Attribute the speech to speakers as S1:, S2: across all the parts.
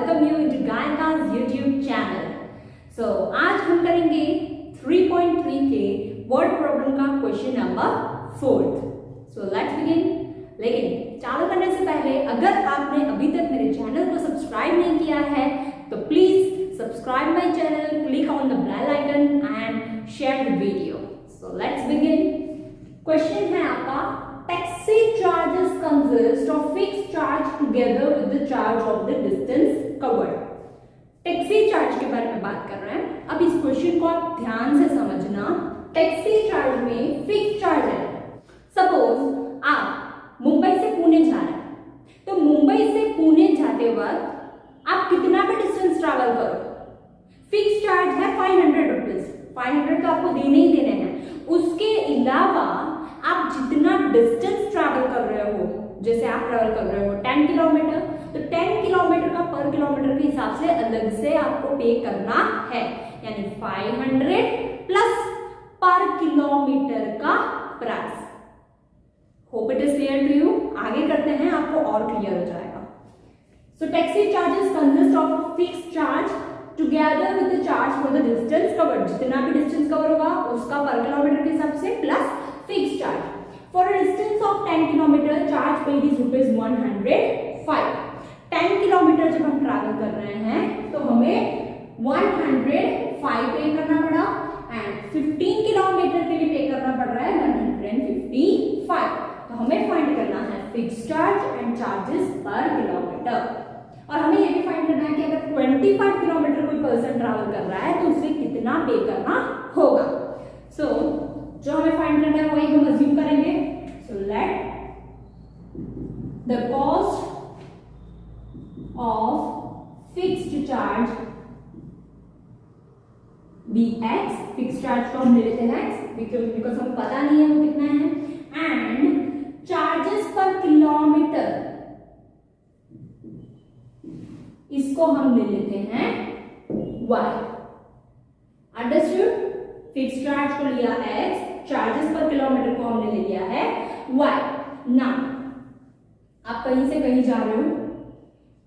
S1: welcome you into Gayaka's YouTube channel. So आज हम करेंगे 3.3 के वर्ड प्रॉब्लम का question number 4. So let's begin. लेकिन चालू करने से पहले अगर आपने अभी तक मेरे चैनल को सब्सक्राइब नहीं किया है तो please subscribe my channel, click on the bell icon and share the video. So let's begin. Question है आपका, taxi charges consist of fixed charge together with the charge of the distance covered. Taxi charge के बारे में बात कर रहे हैं. अब इस क्वेश्चन को आप ध्यान से समझना. टैक्सी चार्ज में फिक्स चार्ज है. सपोज आप मुंबई से पुणे जा रहे हैं, तो मुंबई से पुणे जाते वक्त आप कितना भी डिस्टेंस ट्रैवल करो, फिक्स चार्ज है 500 रुपीज. 500 तो आपको देने ही देने हैं. उसके अलावा आप जितना डिस्टेंस ट्रैवल कर रहे हो, जैसे आप ट्रैवल कर रहे हो 10 किलोमीटर, तो 10 किलोमीटर का पर किलोमीटर के हिसाब से अलग से आपको पे करना है. यानी 500 प्लस पर किलोमीटर का price. Hope it is clear to you. आगे करते हैं, आपको और क्लियर हो जाएगा. So taxi charges consist of fixed charge together with the charge for the distance covered. जितना भी डिस्टेंस कवर होगा उसका पर किलोमीटर के हिसाब से plus fixed charge. For a distance of 10 kilometer, charge paid is ₹105. 10 kilometre जब हम ट्रैवल कर रहे हैं तो हमें 105 पे करना पड़ा एंड 15 किलोमीटर के लिए पे करना पड़ रहा है 155. तो हमें फाइंड करना है fix charge and charges per kilometre. और हमें ये भी फाइंड करना है कि अगर 25 किलोमीटर कोई पर्सन ट्रैवल कर रहा है तो उसे कितना पे करना होगा. सो जो हमें फाइंड करना है वही हम अज्यूम करेंगे. So let the cost of fixed charge be X. Fixed charge को हम ले लेते हैं एक्स बिकॉज हमें पता नहीं है वो कितना है. एंड चार्जेस पर किलोमीटर इसको हम ले लेते हैं वाई. अंडरस्टूड. फिक्स्ड चार्ज को लिया x, चार्जेस पर किलोमीटर को हमने ले लिया है y. नाउ आप कहीं से कहीं जा रहे हो,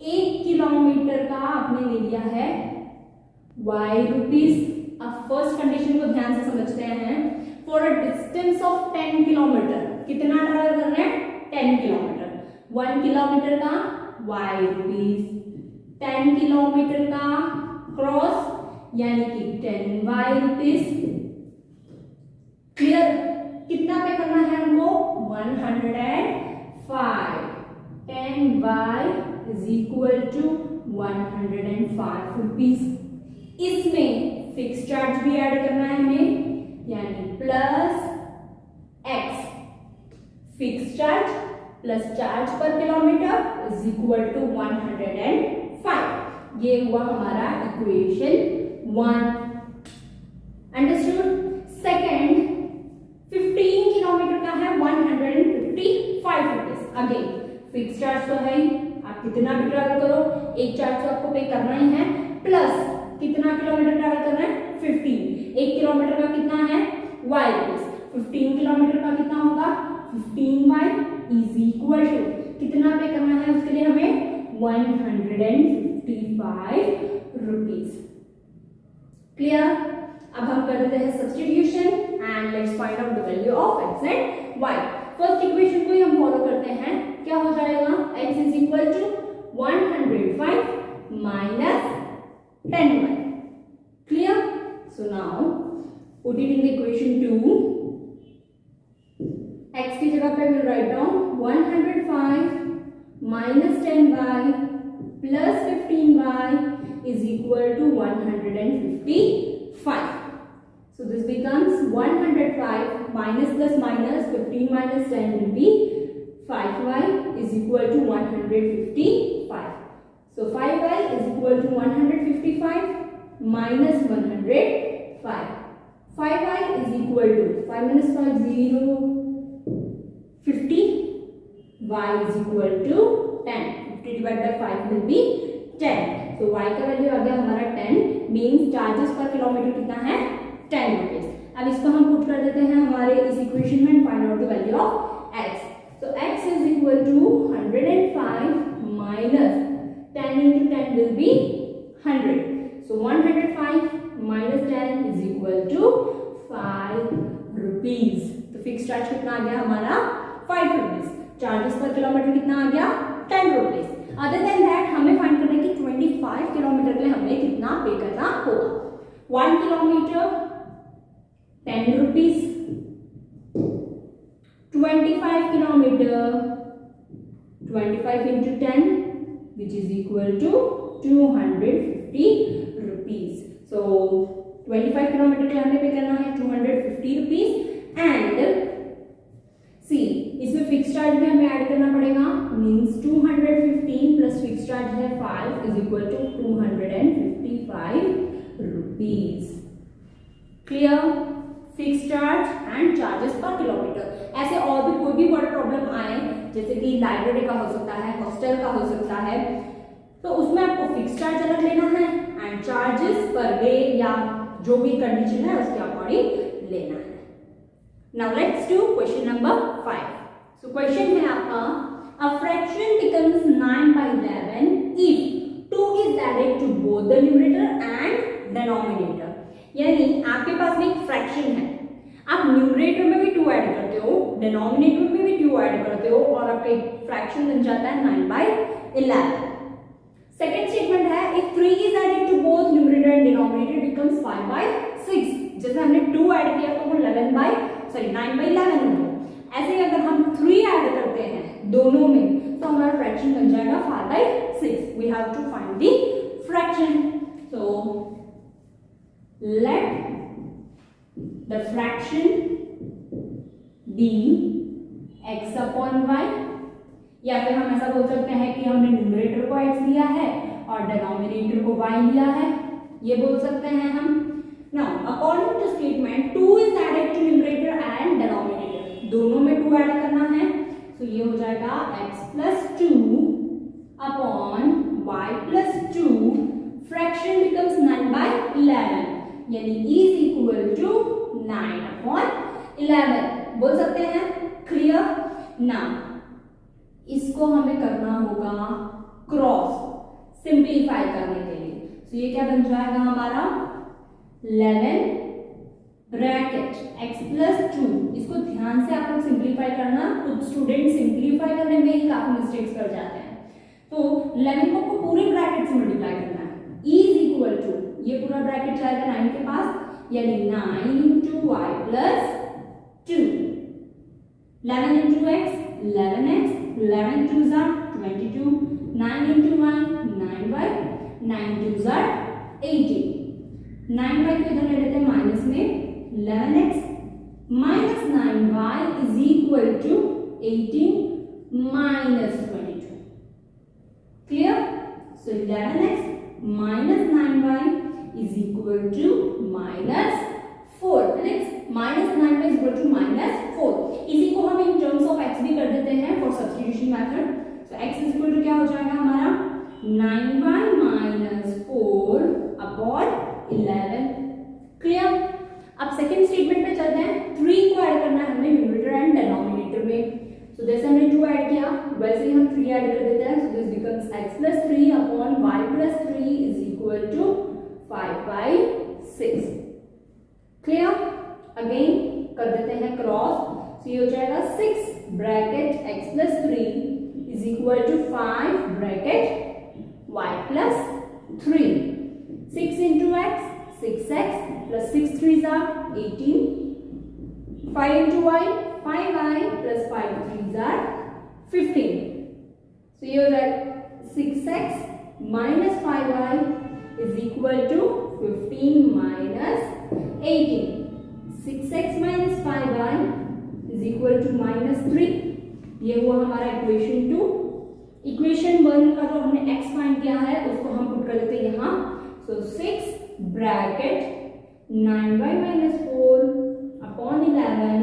S1: 1 किलोमीटर का आपने ले लिया है y रुपीस. अब फर्स्ट कंडीशन को ध्यान से समझते हैं. For a distance of 10 kilometre कितना ट्रैवल कर रहे हैं 10 किलोमीटर. 1 किलोमीटर का y रुपीस, 10 किलोमीटर का क्रॉस यानी कि 10y रुपीस. क्लियर. कितना पे करना है हमको 105. 10y is equal to 105 rupees. इसमें फिक्स चार्ज भी ऐड करना है हमें, यानी plus x. Fix charge plus charge per kilometre is equal to 105. ये हुआ हमारा इक्वेशन 1. अंडरस्टूड. सेकेंड, 15 किलोमीटर का है 155 रुपीस. अगेन फिक्स चार्ज तो है ही, आप कितना भी ट्रैवल करो एक चार्ज तो आपको पे करना ही है. प्लस कितना किलोमीटर ट्रैवल करना है 15. 1 किलोमीटर का कितना है y रुपीस. 15 किलोमीटर का कितना होगा 15y इज इक्वल टू कितना पे करना है उसके लिए हमें 155 रुपीस. क्लियर. अब हम कर देते हैं substitution and let's find out the value of x and y. First equation को ही हम फॉलो करते हैं. क्या हो जाएगा x is equal to 105 minus 10y. Clear. So now put it in the equation 2. x की जगह पे will write down 105 minus 10y plus 15y is equal to 155. So this becomes 105 minus plus minus 15 minus 10 will be 5y is equal to 155. So 5y is equal to 155 minus 105. 5y is equal to 5 minus 5 0 50. Y is equal to 10. 50 divided by 5 will be 10. So y का value आ गया हमारा 10. Means charges per kilometre कितना है 10 rupees. अब इसको हम put कर देते हैं हमारे इस इक्वेशन में, find out the value of x. So x is equal to 105 minus 10 into 10 10 will be 100. So 105 minus 10 is equal to 5 rupees. तो फिक्स चार्ज कितना आ गया हमारा 5 rupees. चार्जेस पर किलोमीटर कितना आ गया 10 rupees. अदर देन दैट हमें find करना है कि 25 किलोमीटर के लिए हमें कितना पे करना होगा. 1 kilometre 10 rupees. 25 kilometer 25 into 10 which is equal to 250 rupees. So 25 kilometre के लिए हमें पे करना है 250 rupees एंड सी इसमें फिक्स चार्ज भी हमें ऐड करना पड़ेगा. मींस 215 प्लस फिक्स चार्ज है 5 is equal to 255 rupees. Clear. Fix charge and charges per kilometre. ऐसे और भी कोई भी वर्ड प्रॉब्लम आए जैसे कि लाइब्रेरी का हो सकता है, हॉस्टल का हो सकता है, तो उसमें आपको फिक्स चार्ज अलग लेना है एंड चार्जेस पर डे या जो भी कंडीशन है उसके अकॉर्डिंग लेना है. Now let's do question number 5. So question है आपका a fraction becomes 9/11 if 2 is added to both the numerator and denominator. यानी आपके पास में एक फ्रैक्शन है, आप न्यूमरेटर में भी 2 ऐड करते हो, डिनोमिनेटर में भी 2 ऐड करते हो और आपका एक फ्रैक्शन बन जाता है 9/11. सेकेंड स्टेटमेंट है if 3 is added to both numerator and denominator becomes 5/6. जैसे हमने 2 ऐड किया तो वो 9/11 हो गया. ऐसे ही अगर हम 3 ऐड करते हैं दोनों में तो हमारा फ्रैक्शन बन जाएगा 5/6. We have to find the fraction. So let the fraction be x upon y. या फिर हम ऐसा बोल सकते हैं कि हमने न्यूमरेटर को x लिया है और डिनोमिनेटर को y लिया है, ये बोल सकते हैं हम. Now according to statement 2 is added to numerator and denominator. दोनों में 2 ऐड करना है तो ये हो जाएगा x plus 2 upon y plus 2. Fraction becomes 9/11 यानी इज इक्वल टू 9/11 बोल सकते हैं. क्लियर. ना इसको हमें करना होगा क्रॉस सिंप्लीफाई करने के लिए. तो ये क्या बन जाएगा हमारा 11 ब्रैकेट x plus 2. इसको ध्यान से आप लोग सिंप्लीफाई करना. कुछ स्टूडेंट सिंप्लीफाई करने में ही काफी मिस्टेक्स कर जाते हैं. तो 11 को पूरे ब्रैकेट से मल्टीप्लाई करना है. इज इक्वल टू ये पूरा ब्रैकेट जाएगा 9 के पास यानी 9 into y plus 2. 11 into x 11x 11 2s are 22. 9 into y 9y 9 2s are 18. 9y को इधर ले लेते हैं माइनस में. 11x minus 9y is equal to 18 minus 22. Clear? So 11x minus 9y is equal to minus 4. Next minus 9y is equal to minus 4. इसी को हम in terms of x भी कर देते हैं for substitution method. So x is equal to क्या हो जाएगा हमारा 9y minus 4 upon 11. Clear? अब सेकेंड स्टेटमेंट पे चलते हैं. 3 को ऐड करना है हमें न्यूमरेटर एंड डिनोमिनेटर में. तो जैसे हमने 2 ऐड किया वैसे ही हम 3 ऐड कर देते हैं. So this becomes x plus 3 upon y plus 3 is equal to 5/6. Clear. Again कर देते हैं क्रॉस. सो ये हो जाएगा 6 bracket x plus 3 is equal to 5 bracket y plus 3. 6 into x 6x plus 6 3s are 18. 5 into y 5y plus 5 3s are 15. So ये हो जाएगा 6x minus 5y is equal to 15 minus 18. 6x minus 5y is equal to minus 3. ये हुआ हमारा equation 2. Equation 1 का जो हमने x find किया है उसको हम पुट कर देते हैं यहाँ. So 6 bracket 9y minus 4 upon 11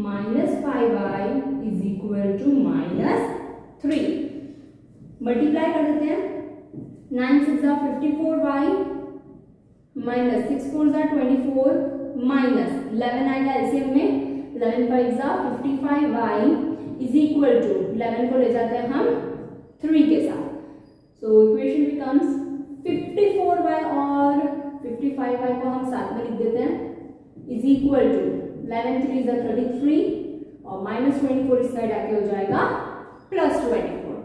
S1: minus 5y is equal to minus 3. Multiply कर देते हैं. 9 6 are 54y minus 6 4s are 24 minus 11 आएगा एलसीएम में. 11 5s are 55y is equal to 11 को ले जाते हैं हम 3 के साथ. So equation becomes 54y और 55y को हम साथ में लिख देते हैं is equal to 11 3 is 33 और -24 इस साइड आके हो जाएगा +24.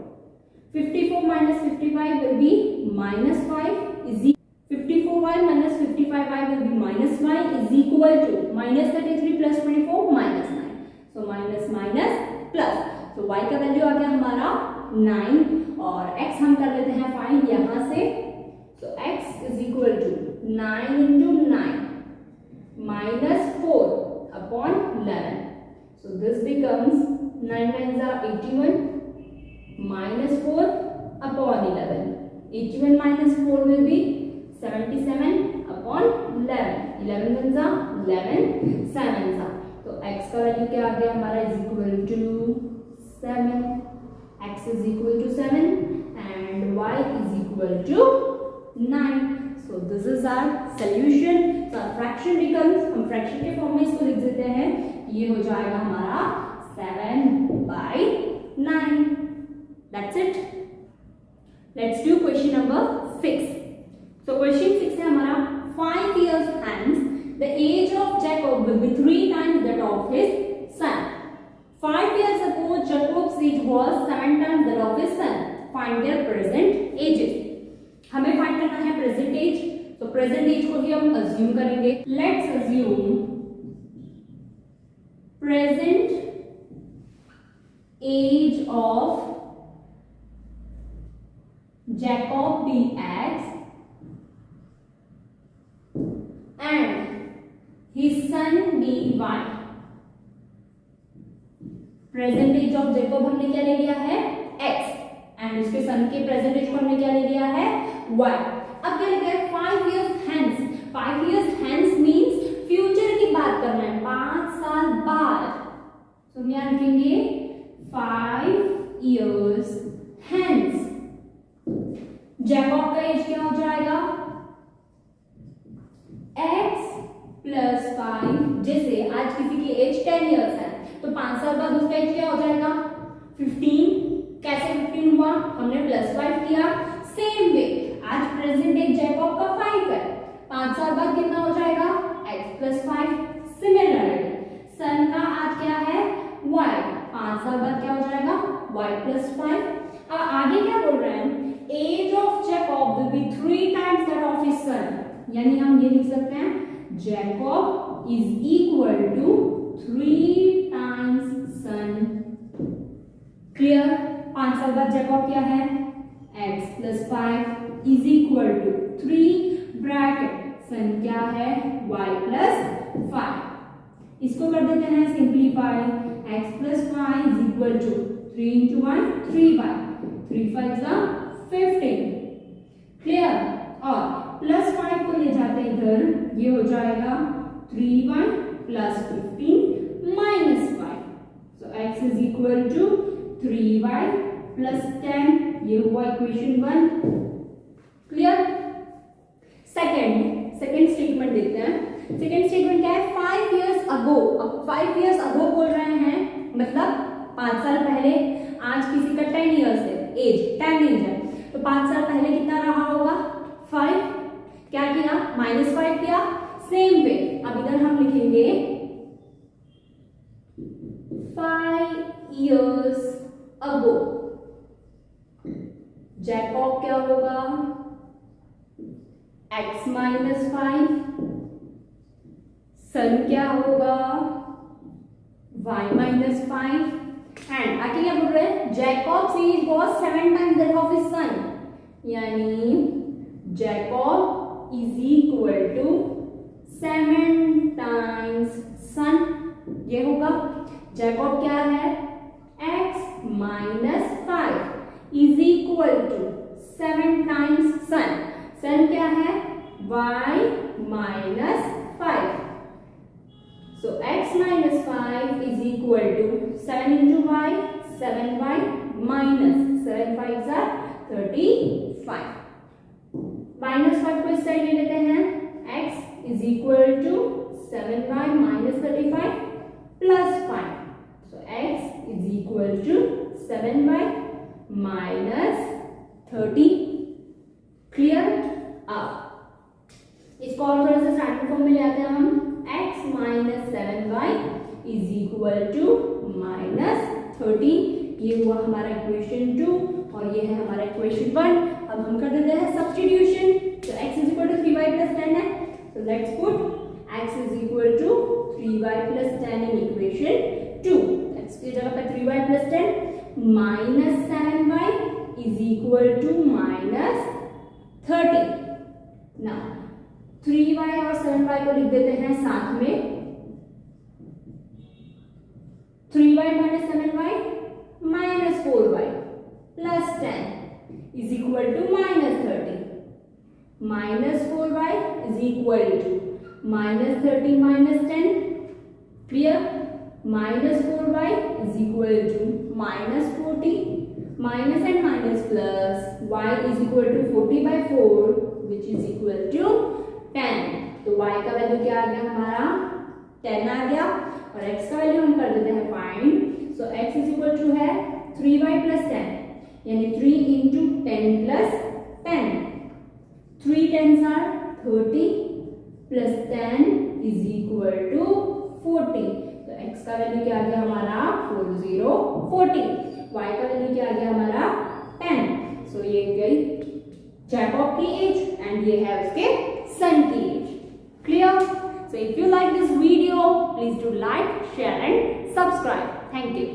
S1: 54 minus 55 will be -5 is 54y minus 55y will be -y is equal to -33 plus 24 -9. So minus minus plus. तो y का वैल्यू आ गया हमारा 9 और x हम कर लेते हैं फाइंड यहाँ से. So x is equal to 9 into 9 minus 4 upon 11. So this becomes 9 9s are 81 minus 4 upon 11. 81 minus 4 will be 77 upon 11. 11 ones are 11, 7s are. तो x का वैल्यू क्या आ गया हमारा is equal to 7. X is equal to 7 and y is equal to 9. So this is our solution. So our fraction becomes, हम fraction के form में इसको लिख देते हैं, ये हो जाएगा हमारा 7/9. That's it. Let's do question number 6. So question 6 है हमारा 5 years hence the age of Jacob will be 3 times that of his son. 5 years ago Jacob's age was 7 times that of his son. Find their present ages. हमें find करना है present age. तो present age को ही हम assume करेंगे. Let's assume present age of Jacob be X and his son be Y. Present age of Jacob हमने क्या ले लिया है X एंड उसके सन के प्रेजेंट एज को हमने क्या ले लिया है Y. अब क्या लिखा है 5 years hence. 5 years hence means future की बात करना है, 5 साल बाद. तो हम यहाँ लिखेंगे 5 years hence. जैकब का एज क्या हो जाएगा x प्लस 5. जैसे आज किसी की एज 10 years है तो 5 साल बाद उसका एज क्या हो जाएगा 15. कैसे 15 हुआ, हमने +5 किया. सेम वे आज प्रेजेंट एज जैकब का 5 है, 5 साल बाद कितना हो जाएगा x प्लस 5. सिमिलरली सन का आज क्या है y, 5 साल बाद क्या हो जाएगा y प्लस 5. अब आगे क्या बोल रहे हैं age of Jacob will be 3 times that of his son. यानी हम ये लिख सकते हैं Jacob is equal to 3 times son. Clear. 5 साल बाद जैकब क्या है x plus 5 is equal to 3 bracket son क्या है y प्लस 5. इसको कर देते हैं simplify. x plus 5 is equal to 3 into 1 3y. 3 5 are 15. Clear. और प्लस 5 को ले जाते हैं इधर, ये हो जाएगा 3y plus 15 minus 5. So x is equal to 3y plus 10. ये हुआ इक्वेशन 1. क्लियर. सेकेंड स्टेटमेंट देखते हैं. सेकेंड स्टेटमेंट क्या है 5 years ago. अब 5 years ago बोल रहे हैं मतलब 5 साल पहले. आज किसी का 10 years है, एज 10 years है तो 5 साल पहले कितना रहा होगा 5. क्या किया -5 किया. सेम वे अब इधर हम लिखेंगे 5 years ago. जैकब क्या होगा x माइनस 5. सन क्या होगा y माइनस 5. एंड आगे क्या बोल रहे हैं Jacob's age was 7 times that of his son. यानी Jacob is equal to 7 times son. ये होगा जैकब क्या है x minus 5 is equal to 7 times son. Son क्या है y minus 5. So x minus 5 is equal to 7 into y, 7y minus 7 5s are 35. Minus 5 को इस side ले लेते हैं. x is equal to 7y minus 35 plus 5. So x is equal to 7y minus 30। Clear? अब इसको और थोड़ा सा स्टैंडर्ड फॉर्म में ले आते हैं हम। x minus 7y is equal to minus 30। ये हुआ हमारा इक्वेशन 2 और ये है हमारा इक्वेशन 1। अब हम कर देते हैं सब्स्टिट्यूशन। तो x is equal to 3y plus 10 है, तो let's put x is equal to 3y plus 10 in equation 2। x की जगह पे 3y plus 10 minus 7y is equal to minus 30। Now 3y और 7y को लिख देते हैं साथ में। 3y minus 7y minus 4y plus 10 is equal to minus 30। Minus 4y is equal to minus 30 minus 10। Clear? Minus 4y is equal to minus 40। Minus and minus plus y is equal to 40/4 which is equal to 10। तो y का value क्या आ गया हमारा? 10 आ गया। और x का value हम कर देते हैं find. So x is equal to है 3y प्लस 10 यानी 3 into 10 plus 10। 3 10s are 30 plus 10 is equal to 40। तो x का वैल्यू क्या आ गया हमारा? 40। y का वैल्यू क्या आ गया हमारा? 10। सो ये गई जैकब की एज एंड ये है उसके सन की age. Clear? So if you like this video, please do like, share and subscribe. Thank you.